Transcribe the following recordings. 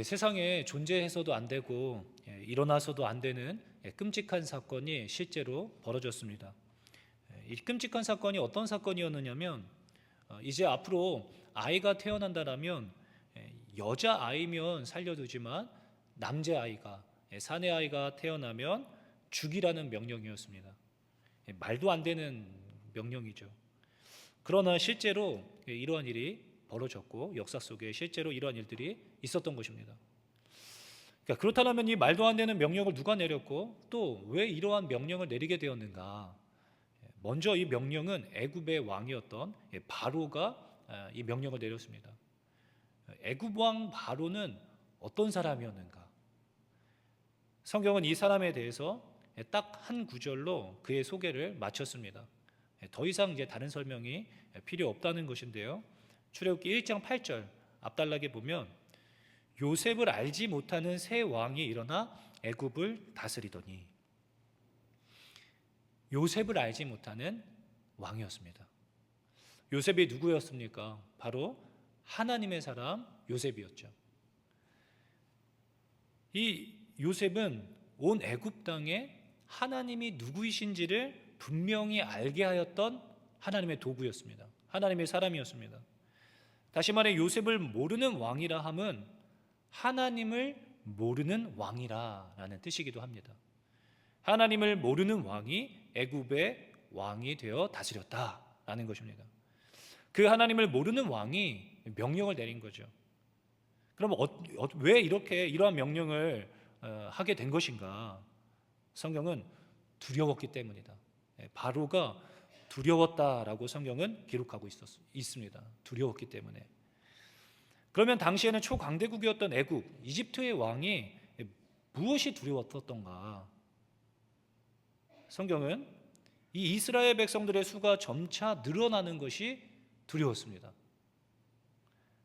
세상에 존재해서도 안 되고 일어나서도 안 되는 끔찍한 사건이 실제로 벌어졌습니다. 이 끔찍한 사건이 어떤 사건이었느냐면, 이제 앞으로 아이가 태어난다라면 여자아이면 살려두지만 남자아이가, 사내아이가 태어나면 죽이라는 명령이었습니다. 말도 안 되는 명령이죠. 그러나 실제로 이러한 일이 벌어졌고, 역사 속에 실제로 이러한 일들이 있었던 것입니다. 그러니까 그렇다면 이 말도 안 되는 명령을 누가 내렸고, 또 왜 이러한 명령을 내리게 되었는가? 먼저 이 명령은 애굽의 왕이었던 바로가 이 명령을 내렸습니다. 애굽 왕 바로는 어떤 사람이었는가? 성경은 이 사람에 대해서 딱 한 구절로 그의 소개를 마쳤습니다. 더 이상 이제 다른 설명이 필요 없다는 것인데요. 출애굽기 1장 8절 앞단락에 보면, 요셉을 알지 못하는 새 왕이 일어나 애굽을 다스리더니. 요셉을 알지 못하는 왕이었습니다. 요셉이 누구였습니까? 바로 하나님의 사람 요셉이었죠. 이 요셉은 온 애굽 땅에 하나님이 누구이신지를 분명히 알게 하였던 하나님의 도구였습니다. 하나님의 사람이었습니다. 다시 말해 요셉을 모르는 왕이라 함은 하나님을 모르는 왕이라라는 뜻이기도 합니다. 하나님을 모르는 왕이 애굽의 왕이 되어 다스렸다라는 것입니다. 그 하나님을 모르는 왕이 명령을 내린 거죠. 그럼 왜 이러한 명령을 하게 된 것인가? 성경은 두려웠기 때문이다. 바로가 두려웠다라고 성경은 기록하고 있습니다. 두려웠기 때문에. 그러면 당시에는 초강대국이었던 애굽, 이집트의 왕이 무엇이 두려웠던가? 성경은 이 이스라엘 백성들의 수가 점차 늘어나는 것이 두려웠습니다.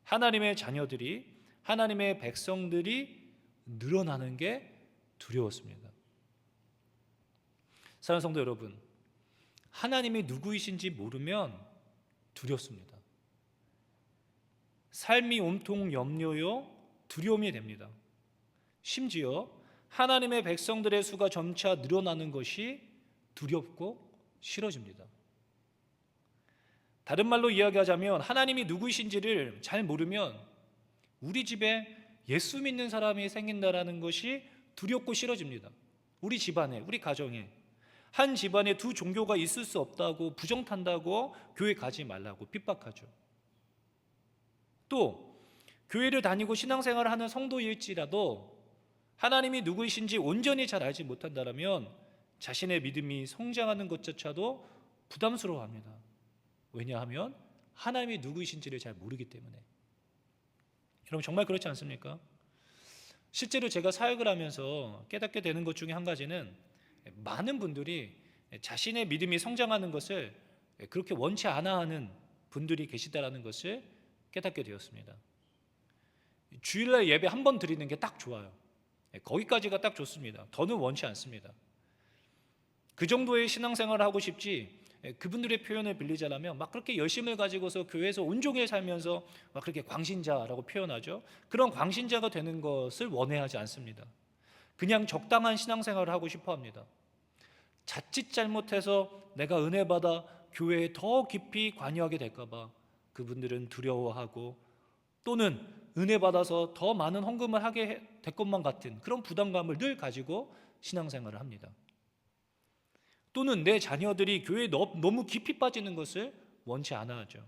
하나님의 자녀들이, 하나님의 백성들이 늘어나는 게 두려웠습니다. 사랑하는 성도 여러분, 하나님이 누구이신지 모르면 두렵습니다. 삶이 온통 염려요, 두려움이 됩니다. 심지어 하나님의 백성들의 수가 점차 늘어나는 것이 두렵고 싫어집니다. 다른 말로 이야기하자면, 하나님이 누구이신지를 잘 모르면 우리 집에 예수 믿는 사람이 생긴다라는 것이 두렵고 싫어집니다. 우리 집안에, 우리 가정에 한 집안에 두 종교가 있을 수 없다고 부정탄다고 교회 가지 말라고 핍박하죠. 또 교회를 다니고 신앙생활을 하는 성도일지라도 하나님이 누구이신지 온전히 잘 알지 못한다면 자신의 믿음이 성장하는 것조차도 부담스러워합니다. 왜냐하면 하나님이 누구이신지를 잘 모르기 때문에. 여러분, 정말 그렇지 않습니까? 실제로 제가 사역을 하면서 깨닫게 되는 것 중에 한 가지는, 많은 분들이 자신의 믿음이 성장하는 것을 그렇게 원치 않아 하는 분들이 계시다라는 것을 깨닫게 되었습니다. 주일날 예배 한 번 드리는 게 딱 좋아요. 거기까지가 딱 좋습니다. 더는 원치 않습니다. 그 정도의 신앙생활을 하고 싶지, 그분들의 표현을 빌리자면 막 그렇게 열심을 가지고서 교회에서 온종일 살면서 막 그렇게 광신자라고 표현하죠. 그런 광신자가 되는 것을 원해하지 않습니다. 그냥 적당한 신앙생활을 하고 싶어 합니다. 자칫 잘못해서 내가 은혜 받아 교회에 더 깊이 관여하게 될까봐 그분들은 두려워하고, 또는 은혜 받아서 더 많은 헌금을 하게 될 것만 같은 그런 부담감을 늘 가지고 신앙생활을 합니다. 또는 내 자녀들이 교회에 너무 깊이 빠지는 것을 원치 않아 하죠.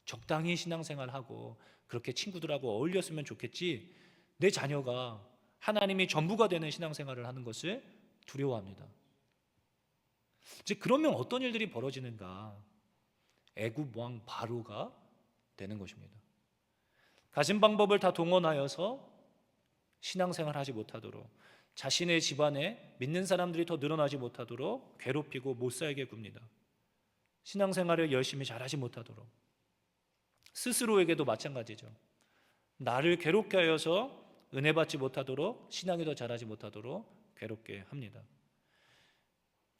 적당히 신앙생활하고 그렇게 친구들하고 어울렸으면 좋겠지, 내 자녀가 하나님이 전부가 되는 신앙생활을 하는 것을 두려워합니다. 이제 그러면 어떤 일들이 벌어지는가? 애굽 왕 바로가 되는 것입니다. 가진 방법을 다 동원하여서 신앙생활을 하지 못하도록, 자신의 집안에 믿는 사람들이 더 늘어나지 못하도록 괴롭히고 못 살게 굽니다. 신앙생활을 열심히 잘하지 못하도록. 스스로에게도 마찬가지죠. 나를 괴롭게 하여서 은혜 받지 못하도록, 신앙이 더 잘하지 못하도록 괴롭게 합니다.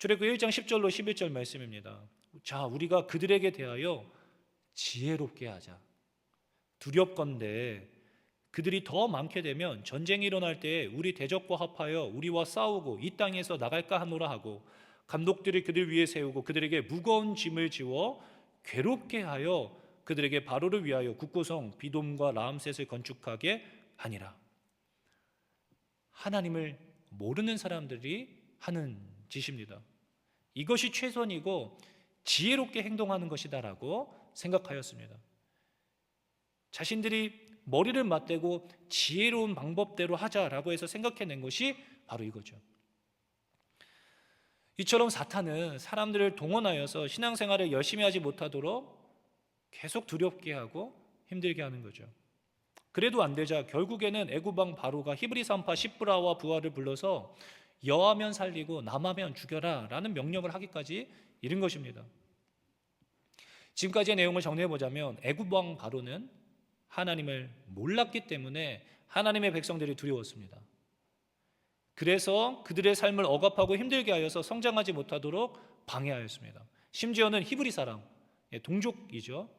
출애굽기 1장 10절로 11절 말씀입니다. 자, 우리가 그들에게 대하여 지혜롭게 하자. 두렵건대 그들이 더 많게 되면 전쟁이 일어날 때에 우리 대적과 합하여 우리와 싸우고 이 땅에서 나갈까 하노라 하고, 감독들이 그들 위에 세우고 그들에게 무거운 짐을 지워 괴롭게 하여 그들에게 바로를 위하여 국고성 비돔과 라암셋을 건축하게 하니라. 하나님을 모르는 사람들이 하는 짓입니다. 이것이 최선이고 지혜롭게 행동하는 것이다라고 생각하였습니다. 자신들이 머리를 맞대고 지혜로운 방법대로 하자라고 해서 생각해낸 것이 바로 이거죠. 이처럼 사탄은 사람들을 동원하여서 신앙생활을 열심히 하지 못하도록 계속 두렵게 하고 힘들게 하는 거죠. 그래도 안 되자 결국에는 애굽 왕 바로가 히브리 산파 시브라와 부하를 불러서 여하면 살리고 남하면 죽여라 라는 명령을 하기까지 이른 것입니다. 지금까지의 내용을 정리해보자면 애굽 왕 바로는 하나님을 몰랐기 때문에 하나님의 백성들이 두려웠습니다. 그래서 그들의 삶을 억압하고 힘들게 하여서 성장하지 못하도록 방해하였습니다. 심지어는 히브리 사람, 동족이죠,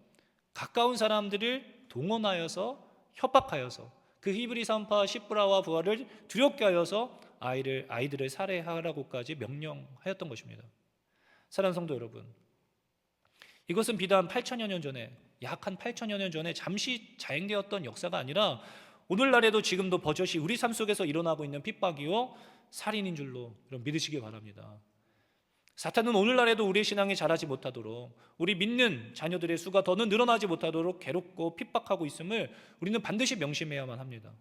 가까운 사람들을 동원하여서 협박하여서 그 히브리 산파 시브라와 부하를 두렵게 하여서 아이들을 살해하라고까지 명령하였던 것입니다. 사랑하는 성도 여러분, 이것은 비단 8천여 년 전에, 약 한 8천여 년 전에 잠시 자행되었던 역사가 아니라 오늘날에도 지금도 버젓이 우리 삶 속에서 일어나고 있는 핍박이요 살인인 줄로 믿으시기 바랍니다. 사탄은 오늘날에도 우리의 신앙이 자라지 못하도록, 우리 믿는 자녀들의 수가 더는 늘어나지 못하도록 괴롭고 핍박하고 있음을 우리는 반드시 명심해야만 합니다.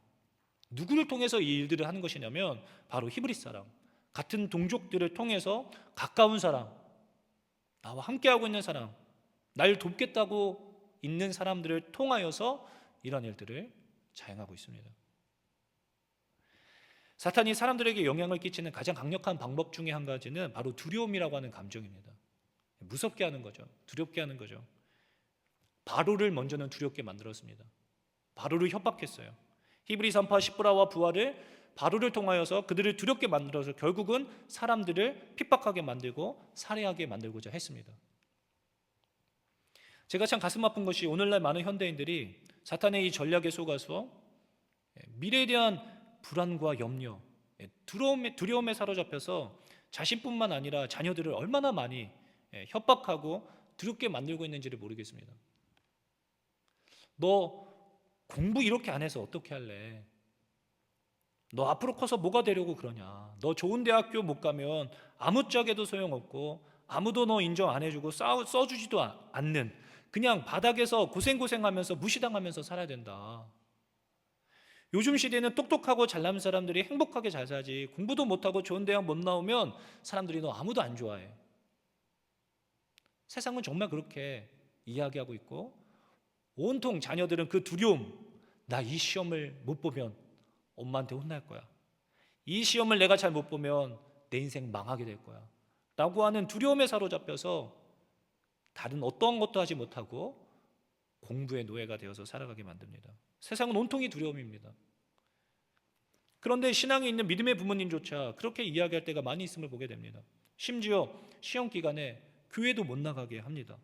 누구를 통해서 이 일들을 하는 것이냐면 바로 히브리 사람, 같은 동족들을 통해서 가까운 사람, 나와 함께하고 있는 사람, 날 돕겠다고 있는 사람들을 통하여서 이런 일들을 자행하고 있습니다. 사탄이 사람들에게 영향을 끼치는 가장 강력한 방법 중에 한 가지는 바로 두려움이라고 하는 감정입니다. 무섭게 하는 거죠. 두렵게 하는 거죠. 바로를 먼저는 두렵게 만들었습니다. 바로를 협박했어요. 히브리 산파 시브라와 부하를 바로를 통하여서 그들을 두렵게 만들어서 결국은 사람들을 핍박하게 만들고 살해하게 만들고자 했습니다. 제가 참 가슴 아픈 것이 오늘날 많은 현대인들이 사탄의 이 전략에 속아서 미래에 대한 불안과 염려, 두려움에 사로잡혀서 자신뿐만 아니라 자녀들을 얼마나 많이 협박하고 두렵게 만들고 있는지를 모르겠습니다. 너 공부 이렇게 안 해서 어떻게 할래? 너 앞으로 커서 뭐가 되려고 그러냐? 너 좋은 대학교 못 가면 아무짝에도 소용없고 아무도 너 인정 안 해주고 써주지도 않는, 그냥 바닥에서 고생하면서 무시당하면서 살아야 된다. 요즘 시대는 똑똑하고 잘난 사람들이 행복하게 잘 살지, 공부도 못하고 좋은 대학 못 나오면 사람들이 너 아무도 안 좋아해. 세상은 정말 그렇게 이야기하고 있고, 온통 자녀들은 그 두려움, 나 이 시험을 못 보면 엄마한테 혼날 거야, 이 시험을 내가 잘 못 보면 내 인생 망하게 될 거야 라고 하는 두려움에 사로잡혀서 다른 어떤 것도 하지 못하고 공부의 노예가 되어서 살아가게 만듭니다. 세상은 온통이 두려움입니다. 그런데 신앙이 있는 믿음의 부모님조차 그렇게 이야기할 때가 많이 있음을 보게 됩니다. 심지어 시험 기간에 교회도 못 나가게 합니다.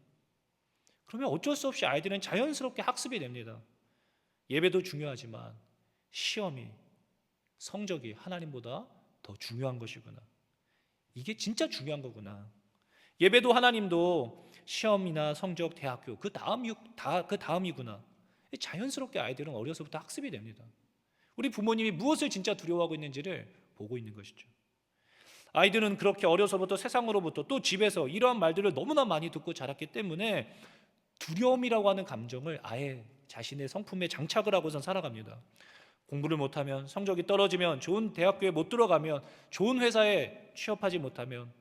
그러면 어쩔 수 없이 아이들은 자연스럽게 학습이 됩니다. 예배도 중요하지만 시험이, 성적이 하나님보다 더 중요한 것이구나, 이게 진짜 중요한 거구나, 예배도 하나님도 시험이나 성적, 대학교 그 다음이구나, 자연스럽게 아이들은 어려서부터 학습이 됩니다. 우리 부모님이 무엇을 진짜 두려워하고 있는지를 보고 있는 것이죠. 아이들은 그렇게 어려서부터 세상으로부터 또 집에서 이러한 말들을 너무나 많이 듣고 자랐기 때문에 두려움이라고 하는 감정을 아예 자신의 성품에 장착을 하고선 살아갑니다. 공부를 못하면, 성적이 떨어지면, 좋은 대학교에 못 들어가면, 좋은 회사에 취업하지 못하면,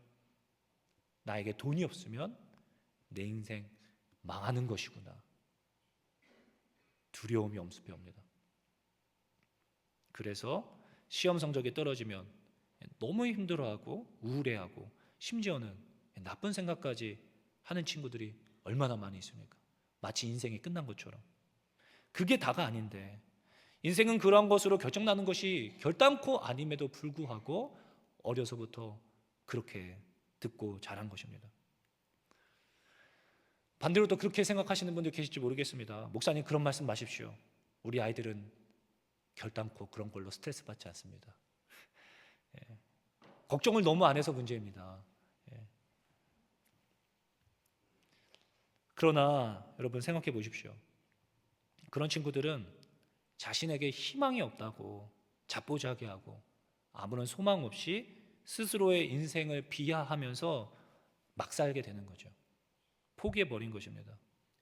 나에게 돈이 없으면 내 인생 망하는 것이구나, 두려움이 엄습해 옵니다. 그래서 시험 성적이 떨어지면 너무 힘들어하고 우울해하고 심지어는 나쁜 생각까지 하는 친구들이 얼마나 많이 있습니까? 마치 인생이 끝난 것처럼. 그게 다가 아닌데, 인생은 그러한 것으로 결정나는 것이 결단코 아님에도 불구하고 어려서부터 그렇게 듣고 자란 것입니다. 반대로 또 그렇게 생각하시는 분들 계실지 모르겠습니다. 목사님, 그런 말씀 마십시오. 우리 아이들은 결단코 그런 걸로 스트레스 받지 않습니다. 걱정을 너무 안 해서 문제입니다. 그러나 여러분 생각해 보십시오. 그런 친구들은 자신에게 희망이 없다고 자포자기하고 아무런 소망 없이 스스로의 인생을 비하하면서 막 살게 되는 거죠. 포기해버린 것입니다.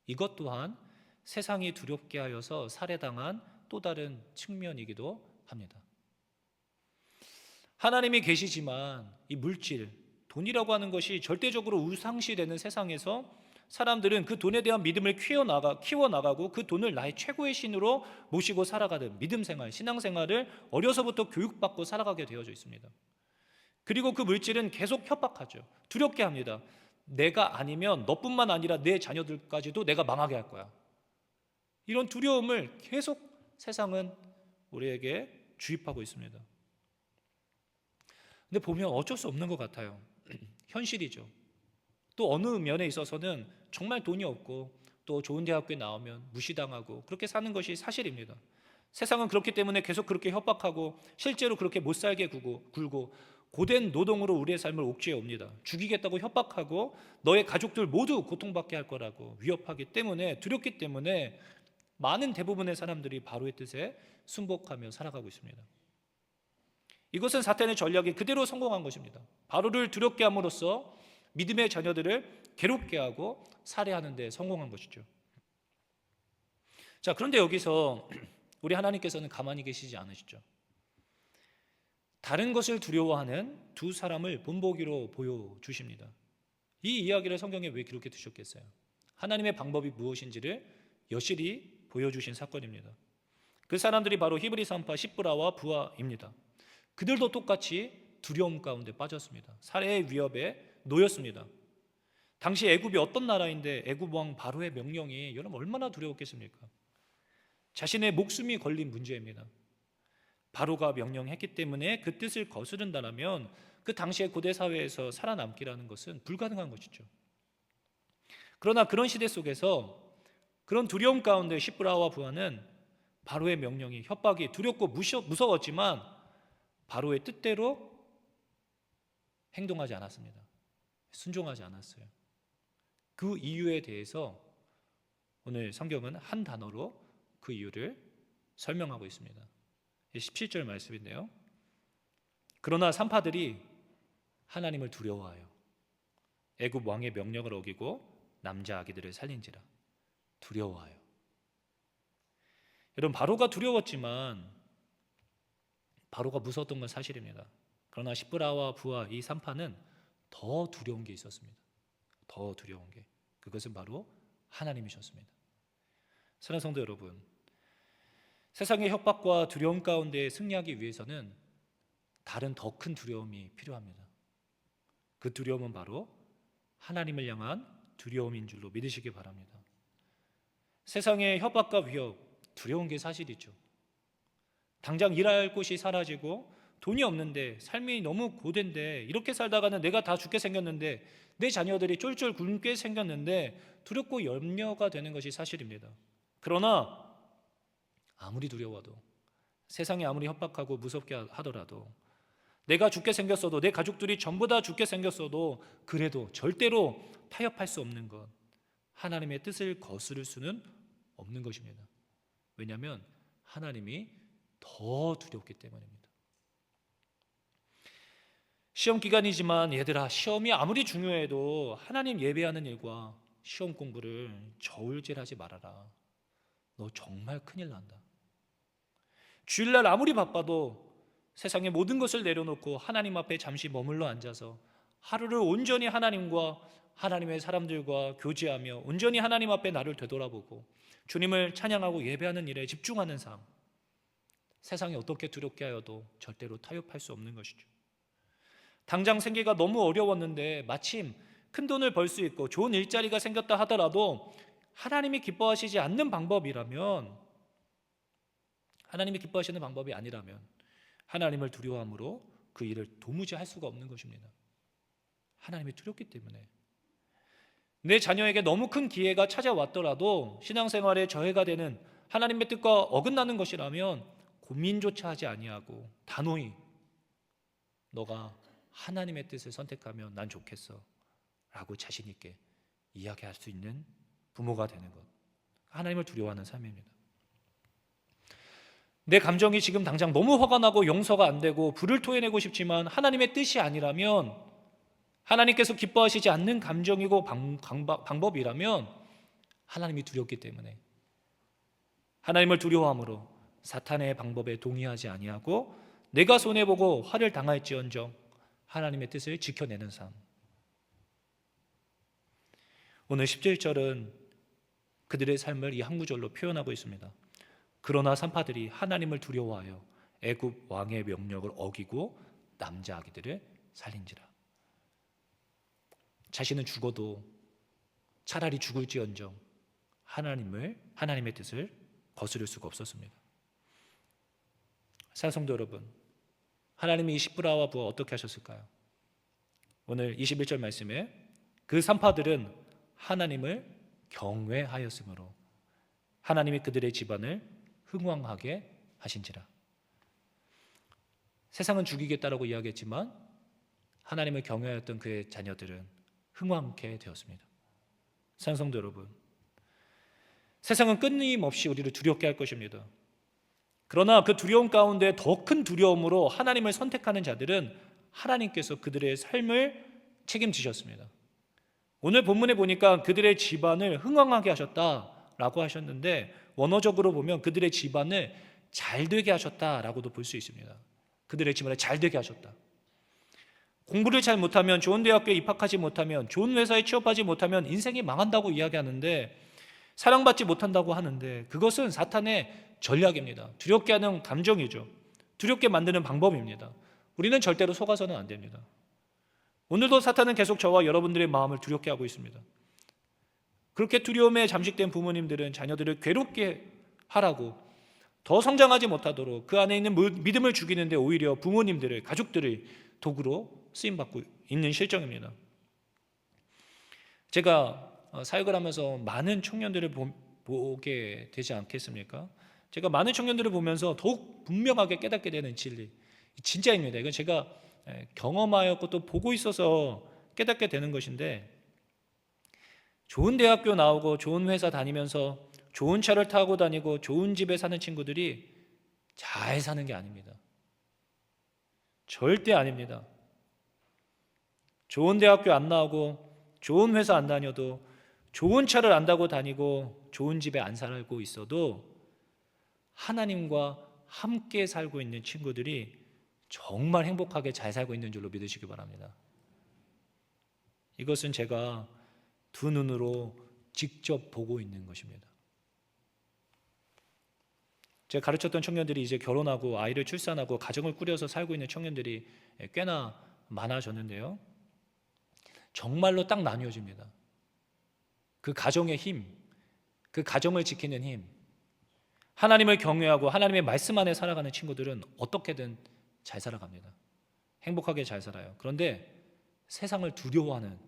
이것 또한 세상이 두렵게 하여서 살해당한 또 다른 측면이기도 합니다. 하나님이 계시지만 이 물질, 돈이라고 하는 것이 절대적으로 우상시되는 세상에서 사람들은 그 돈에 대한 믿음을 키워나가고 그 돈을 나의 최고의 신으로 모시고 살아가는 믿음생활, 신앙생활을 어려서부터 교육받고 살아가게 되어져 있습니다. 그리고 그 물질은 계속 협박하죠. 두렵게 합니다. 내가 아니면 너뿐만 아니라 내 자녀들까지도 내가 망하게 할 거야. 이런 두려움을 계속 세상은 우리에게 주입하고 있습니다. 근데 보면 어쩔 수 없는 것 같아요. 현실이죠. 또 어느 면에 있어서는 정말 돈이 없고 또 좋은 대학교에 나오면 무시당하고 그렇게 사는 것이 사실입니다. 세상은 그렇기 때문에 계속 그렇게 협박하고 실제로 그렇게 못 살게 굴고 고된 노동으로 우리의 삶을 옥죄해 옵니다. 죽이겠다고 협박하고 너의 가족들 모두 고통받게 할 거라고 위협하기 때문에, 두렵기 때문에 많은 대부분의 사람들이 바로의 뜻에 순복하며 살아가고 있습니다. 이것은 사탄의 전략이 그대로 성공한 것입니다. 바로를 두렵게 함으로써 믿음의 자녀들을 괴롭게 하고 살해하는 데 성공한 것이죠. 자, 그런데 여기서 우리 하나님께서는 가만히 계시지 않으시죠. 다른 것을 두려워하는 두 사람을 본보기로 보여주십니다. 이 이야기를 성경에 왜 기록해 두셨겠어요? 하나님의 방법이 무엇인지를 여실히 보여주신 사건입니다. 그 사람들이 바로 히브리 산파 시브라와 부하입니다. 그들도 똑같이 두려움 가운데 빠졌습니다. 살해의 위협에 놓였습니다. 당시 애굽이 어떤 나라인데 애굽 왕 바로의 명령이 여러분 얼마나 두려웠겠습니까? 자신의 목숨이 걸린 문제입니다. 바로가 명령했기 때문에 그 뜻을 거스른다면 그 당시의 고대 사회에서 살아남기라는 것은 불가능한 것이죠. 그러나 그런 시대 속에서 그런 두려움 가운데 시브라와 부하는 바로의 명령이, 협박이 두렵고 무서웠지만 바로의 뜻대로 행동하지 않았습니다. 순종하지 않았어요. 그 이유에 대해서 오늘 성경은 한 단어로 그 이유를 설명하고 있습니다. 17절 말씀인데요. 그러나 산파들이 하나님을 두려워하여 애굽 왕의 명령을 어기고 남자 아기들을 살린지라. 두려워하여. 여러분, 바로가 두려웠지만 바로가 무서웠던 건 사실입니다. 그러나 시브라와 부하 이 산파는 더 두려운 게 있었습니다. 더 두려운 게, 그것은 바로 하나님이셨습니다. 사랑하는 성도 여러분, 세상의 협박과 두려움 가운데 승리하기 위해서는 다른 더 큰 두려움이 필요합니다. 그 두려움은 바로 하나님을 향한 두려움인 줄로 믿으시기 바랍니다. 세상의 협박과 위협, 두려운 게 사실이죠. 당장 일할 곳이 사라지고 돈이 없는데, 삶이 너무 고된데, 이렇게 살다가는 내가 다 죽게 생겼는데, 내 자녀들이 쫄쫄 굶게 생겼는데 두렵고 염려가 되는 것이 사실입니다. 그러나 아무리 두려워도, 세상이 아무리 협박하고 무섭게 하더라도, 내가 죽게 생겼어도, 내 가족들이 전부 다 죽게 생겼어도 그래도 절대로 타협할 수 없는 것, 하나님의 뜻을 거스를 수는 없는 것입니다. 왜냐하면 하나님이 더 두렵기 때문입니다. 시험 기간이지만 얘들아, 시험이 아무리 중요해도 하나님 예배하는 일과 시험 공부를 저울질하지 말아라. 너 정말 큰일 난다. 주일날 아무리 바빠도 세상의 모든 것을 내려놓고 하나님 앞에 잠시 머물러 앉아서 하루를 온전히 하나님과 하나님의 사람들과 교제하며 온전히 하나님 앞에 나를 되돌아보고 주님을 찬양하고 예배하는 일에 집중하는 삶, 세상이 어떻게 두렵게 하여도 절대로 타협할 수 없는 것이죠. 당장 생계가 너무 어려웠는데 마침 큰 돈을 벌 수 있고 좋은 일자리가 생겼다 하더라도 하나님이 기뻐하시지 않는 방법이라면, 하나님이 기뻐하시는 방법이 아니라면 하나님을 두려워함으로 그 일을 도무지 할 수가 없는 것입니다. 하나님이 두렵기 때문에. 내 자녀에게 너무 큰 기회가 찾아왔더라도 신앙생활에 저해가 되는 하나님의 뜻과 어긋나는 것이라면 고민조차 하지 아니하고 단호히 너가 하나님의 뜻을 선택하면 난 좋겠어 라고 자신 있게 이야기할 수 있는 부모가 되는 것, 하나님을 두려워하는 삶입니다. 내 감정이 지금 당장 너무 화가 나고 용서가 안 되고 불을 토해내고 싶지만 하나님의 뜻이 아니라면, 하나님께서 기뻐하시지 않는 감정이고 방법이라면 하나님이 두렵기 때문에 하나님을 두려워함으로 사탄의 방법에 동의하지 아니하고 내가 손해보고 화를 당할지언정 하나님의 뜻을 지켜내는 삶. 오늘 17절은 그들의 삶을 이 한 구절로 표현하고 있습니다. 그러나 산파들이 하나님을 두려워하여 애굽 왕의 명령을 어기고 남자 아기들을 살린지라. 자신은 죽어도 차라리 죽을지언정 하나님의 뜻을 거스를 수가 없었습니다. 사랑성도 여러분, 하나님이 이 십부라와 부하 어떻게 하셨을까요? 오늘 21절 말씀에 그 산파들은 하나님을 경외하였으므로 하나님이 그들의 집안을 흥왕하게 하신지라. 세상은 죽이겠다라고 이야기했지만 하나님을 경외하였던 그의 자녀들은 흥왕케 되었습니다. 사랑성도 여러분, 세상은 끊임없이 우리를 두렵게 할 것입니다. 그러나 그 두려움 가운데 더 큰 두려움으로 하나님을 선택하는 자들은 하나님께서 그들의 삶을 책임지셨습니다. 오늘 본문에 보니까 그들의 집안을 흥왕하게 하셨다라고 하셨는데, 원어적으로 보면 그들의 집안을 잘되게 하셨다라고도 볼 수 있습니다. 그들의 집안을 잘되게 하셨다. 공부를 잘 못하면, 좋은 대학교에 입학하지 못하면, 좋은 회사에 취업하지 못하면 인생이 망한다고 이야기하는데, 사랑받지 못한다고 하는데, 그것은 사탄의 전략입니다. 두렵게 하는 감정이죠. 두렵게 만드는 방법입니다. 우리는 절대로 속아서는 안 됩니다. 오늘도 사탄은 계속 저와 여러분들의 마음을 두렵게 하고 있습니다. 그렇게 두려움에 잠식된 부모님들은 자녀들을 괴롭게 하라고, 더 성장하지 못하도록 그 안에 있는 믿음을 죽이는데 오히려 부모님들을, 가족들을 도구로 쓰임받고 있는 실정입니다. 제가 사역을 하면서 많은 청년들을 보게 되지 않겠습니까? 제가 많은 청년들을 보면서 더욱 분명하게 깨닫게 되는 진리, 진짜입니다. 이건 제가 경험하였고 또 보고 있어서 깨닫게 되는 것인데, 좋은 대학교 나오고 좋은 회사 다니면서 좋은 차를 타고 다니고 좋은 집에 사는 친구들이 잘 사는 게 아닙니다. 절대 아닙니다. 좋은 대학교 안 나오고 좋은 회사 안 다녀도, 좋은 차를 안 타고 다니고 좋은 집에 안 살고 있어도 하나님과 함께 살고 있는 친구들이 정말 행복하게 잘 살고 있는 줄로 믿으시기 바랍니다. 이것은 제가 두 눈으로 직접 보고 있는 것입니다. 제가 가르쳤던 청년들이 이제 결혼하고 아이를 출산하고 가정을 꾸려서 살고 있는 청년들이 꽤나 많아졌는데요, 정말로 딱 나뉘어집니다. 그 가정의 힘, 그 가정을 지키는 힘, 하나님을 경외하고 하나님의 말씀 안에 살아가는 친구들은 어떻게든 잘 살아갑니다. 행복하게 잘 살아요. 그런데 세상을 두려워하는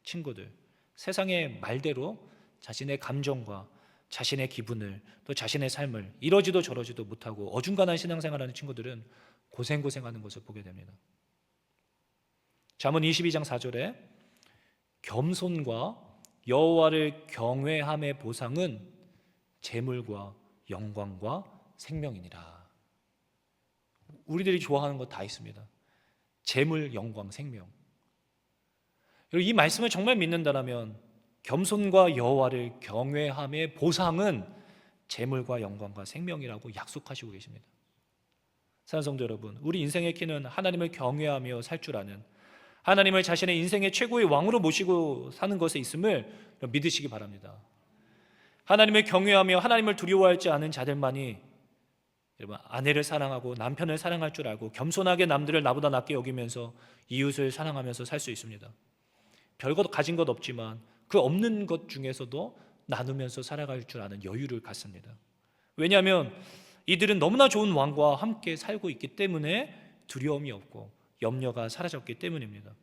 친구들, 세상의 말대로 자신의 감정과 자신의 기분을, 또 자신의 삶을 이러지도 저러지도 못하고 어중간한 신앙생활하는 친구들은 고생하는 것을 보게 됩니다. 잠언 22장 4절에 겸손과 여호와를 경외함의 보상은 재물과 영광과 생명이니라. 우리들이 좋아하는 거 다 있습니다. 재물, 영광, 생명. 이 말씀을 정말 믿는다면 겸손과 여호와를 경외함의 보상은 재물과 영광과 생명이라고 약속하시고 계십니다. 사랑하는 성도 여러분, 우리 인생의 키는 하나님을 경외하며 살 줄 아는, 하나님을 자신의 인생의 최고의 왕으로 모시고 사는 것에 있음을 믿으시기 바랍니다. 하나님을 경외하며 하나님을 두려워하지 않은 자들만이 여러분 아내를 사랑하고 남편을 사랑할 줄 알고 겸손하게 남들을 나보다 낫게 여기면서 이웃을 사랑하면서 살 수 있습니다. 별것 가진 것 없지만 그 없는 것 중에서도 나누면서 살아갈 줄 아는 여유를 갖습니다. 왜냐하면 이들은 너무나 좋은 왕과 함께 살고 있기 때문에 두려움이 없고 염려가 사라졌기 때문입니다.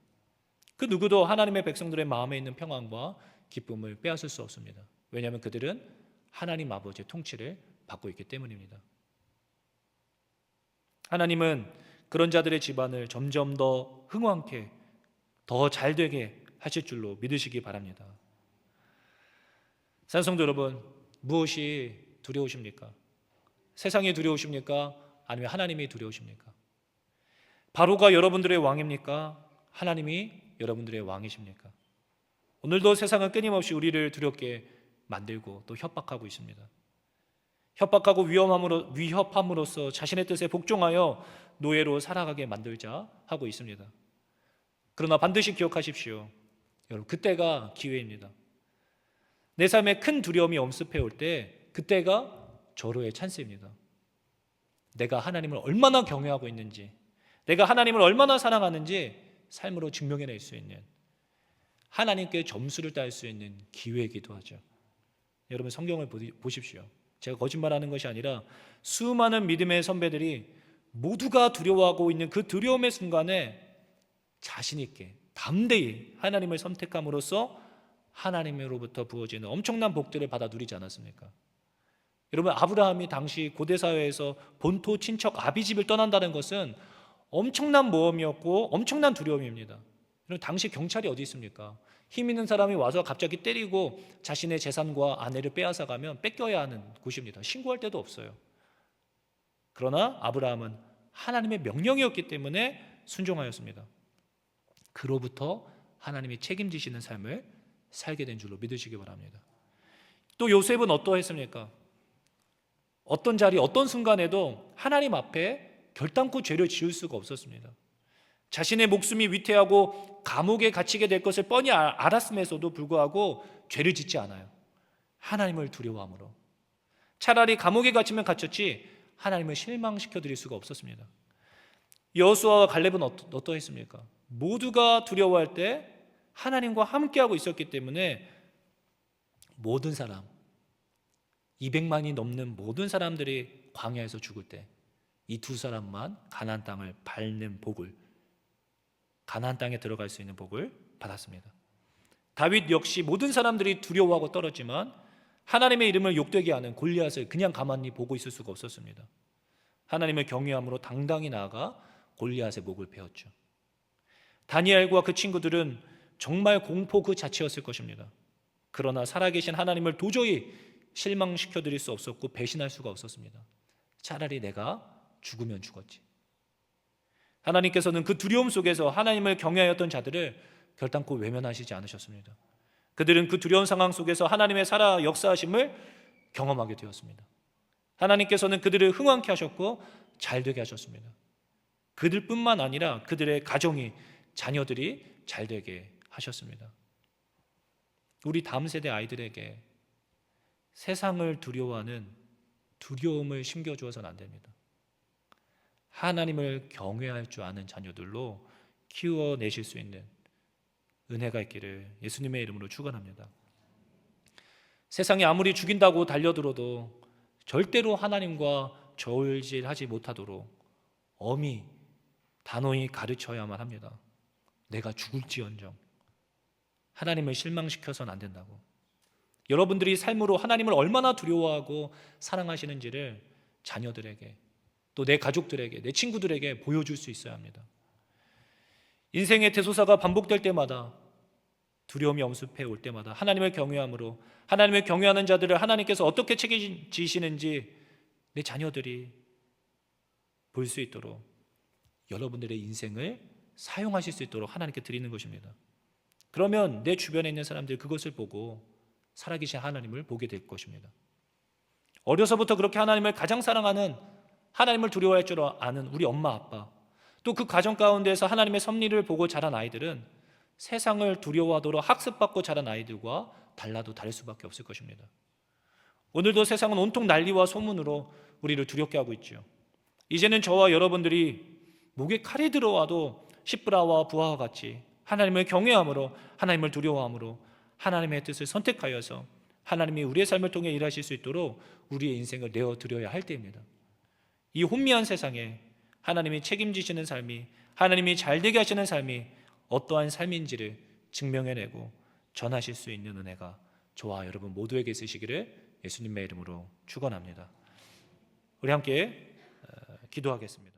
그 누구도 하나님의 백성들의 마음에 있는 평안과 기쁨을 빼앗을 수 없습니다. 왜냐하면 그들은 하나님 아버지의 통치를 받고 있기 때문입니다. 하나님은 그런 자들의 집안을 점점 더 흥왕케, 더 잘되게 하실 줄로 믿으시기 바랍니다. 사랑성도 여러분, 무엇이 두려우십니까? 세상이 두려우십니까? 아니면 하나님이 두려우십니까? 바로가 여러분들의 왕입니까? 하나님이 여러분들의 왕이십니까? 오늘도 세상은 끊임없이 우리를 두렵게 만들고 또 협박하고 있습니다. 협박하고 위협함으로써 자신의 뜻에 복종하여 노예로 살아가게 만들자 하고 있습니다. 그러나 반드시 기억하십시오. 여러분, 그때가 기회입니다. 내 삶에 큰 두려움이 엄습해 올 때 그때가 절호의 찬스입니다. 내가 하나님을 얼마나 경외하고 있는지, 내가 하나님을 얼마나 사랑하는지 삶으로 증명해낼 수 있는, 하나님께 점수를 딸 수 있는 기회이기도 하죠. 여러분, 성경을 보십시오. 제가 거짓말하는 것이 아니라 수많은 믿음의 선배들이 모두가 두려워하고 있는 그 두려움의 순간에 자신 있게 담대히 하나님을 선택함으로써 하나님으로부터 부어지는 엄청난 복들을 받아 누리지 않았습니까? 여러분, 아브라함이 당시 고대 사회에서 본토 친척 아비집을 떠난다는 것은 엄청난 모험이었고 엄청난 두려움입니다. 여러분, 당시 경찰이 어디 있습니까? 힘 있는 사람이 와서 갑자기 때리고 자신의 재산과 아내를 빼앗아 가면 뺏겨야 하는 곳입니다. 신고할 데도 없어요. 그러나 아브라함은 하나님의 명령이었기 때문에 순종하였습니다. 그로부터 하나님이 책임지시는 삶을 살게 된 줄로 믿으시기 바랍니다. 또 요셉은 어떠했습니까? 어떤 자리, 어떤 순간에도 하나님 앞에 결단코 죄를 지을 수가 없었습니다. 자신의 목숨이 위태하고 감옥에 갇히게 될 것을 뻔히 알았음에도 불구하고 죄를 짓지 않아요. 하나님을 두려워함으로. 차라리 감옥에 갇히면 갇혔지 하나님을 실망시켜 드릴 수가 없었습니다. 여호수아와 갈렙은 어떠했습니까? 모두가 두려워할 때 하나님과 함께하고 있었기 때문에 모든 사람, 200만이 넘는 모든 사람들이 광야에서 죽을 때 이 두 사람만 가나안 땅을 밟는 복을, 가나안 땅에 들어갈 수 있는 복을 받았습니다. 다윗 역시 모든 사람들이 두려워하고 떨었지만 하나님의 이름을 욕되게 하는 골리앗을 그냥 가만히 보고 있을 수가 없었습니다. 하나님을 경외함으로 당당히 나아가 골리앗의 목을 베었죠. 다니엘과 그 친구들은 정말 공포 그 자체였을 것입니다. 그러나 살아계신 하나님을 도저히 실망시켜 드릴 수 없었고 배신할 수가 없었습니다. 차라리 내가 죽으면 죽었지. 하나님께서는 그 두려움 속에서 하나님을 경외하였던 자들을 결단코 외면하시지 않으셨습니다. 그들은 그 두려운 상황 속에서 하나님의 살아 역사하심을 경험하게 되었습니다. 하나님께서는 그들을 흥왕케 하셨고 잘되게 하셨습니다. 그들뿐만 아니라 그들의 가정이, 자녀들이 잘되게 하셨습니다. 우리 다음 세대 아이들에게 세상을 두려워하는 두려움을 심겨주어서는 안 됩니다. 하나님을 경외할 줄 아는 자녀들로 키워내실 수 있는 은혜가 있기를 예수님의 이름으로 축원합니다. 세상이 아무리 죽인다고 달려들어도 절대로 하나님과 저울질하지 못하도록 엄히 단호히 가르쳐야만 합니다. 내가 죽을지언정 하나님을 실망시켜서는 안 된다고. 여러분들이 삶으로 하나님을 얼마나 두려워하고 사랑하시는지를 자녀들에게, 또 내 가족들에게, 내 친구들에게 보여줄 수 있어야 합니다. 인생의 대소사가 반복될 때마다, 두려움이 엄습해 올 때마다 하나님을 경외함으로, 하나님을 경외하는 자들을 하나님께서 어떻게 책임지시는지 내 자녀들이 볼 수 있도록 여러분들의 인생을 사용하실 수 있도록 하나님께 드리는 것입니다. 그러면 내 주변에 있는 사람들이 그것을 보고 살아계신 하나님을 보게 될 것입니다. 어려서부터 그렇게 하나님을 가장 사랑하는, 하나님을 두려워할 줄 아는 우리 엄마 아빠, 또 그 가정 가운데서 하나님의 섭리를 보고 자란 아이들은 세상을 두려워하도록 학습받고 자란 아이들과 달라도 다를 수밖에 없을 것입니다. 오늘도 세상은 온통 난리와 소문으로 우리를 두렵게 하고 있죠. 이제는 저와 여러분들이 목에 칼이 들어와도 십브라와 부하와 같이 하나님을 경외함으로, 하나님을 두려워함으로 하나님의 뜻을 선택하여서 하나님이 우리의 삶을 통해 일하실 수 있도록 우리의 인생을 내어드려야 할 때입니다. 이 혼미한 세상에 하나님이 책임지시는 삶이, 하나님이 잘되게 하시는 삶이 어떠한 삶인지를 증명해내고 전하실 수 있는 은혜가 저와 여러분 모두에게 있으시기를 예수님의 이름으로 축원합니다. 우리 함께 기도하겠습니다.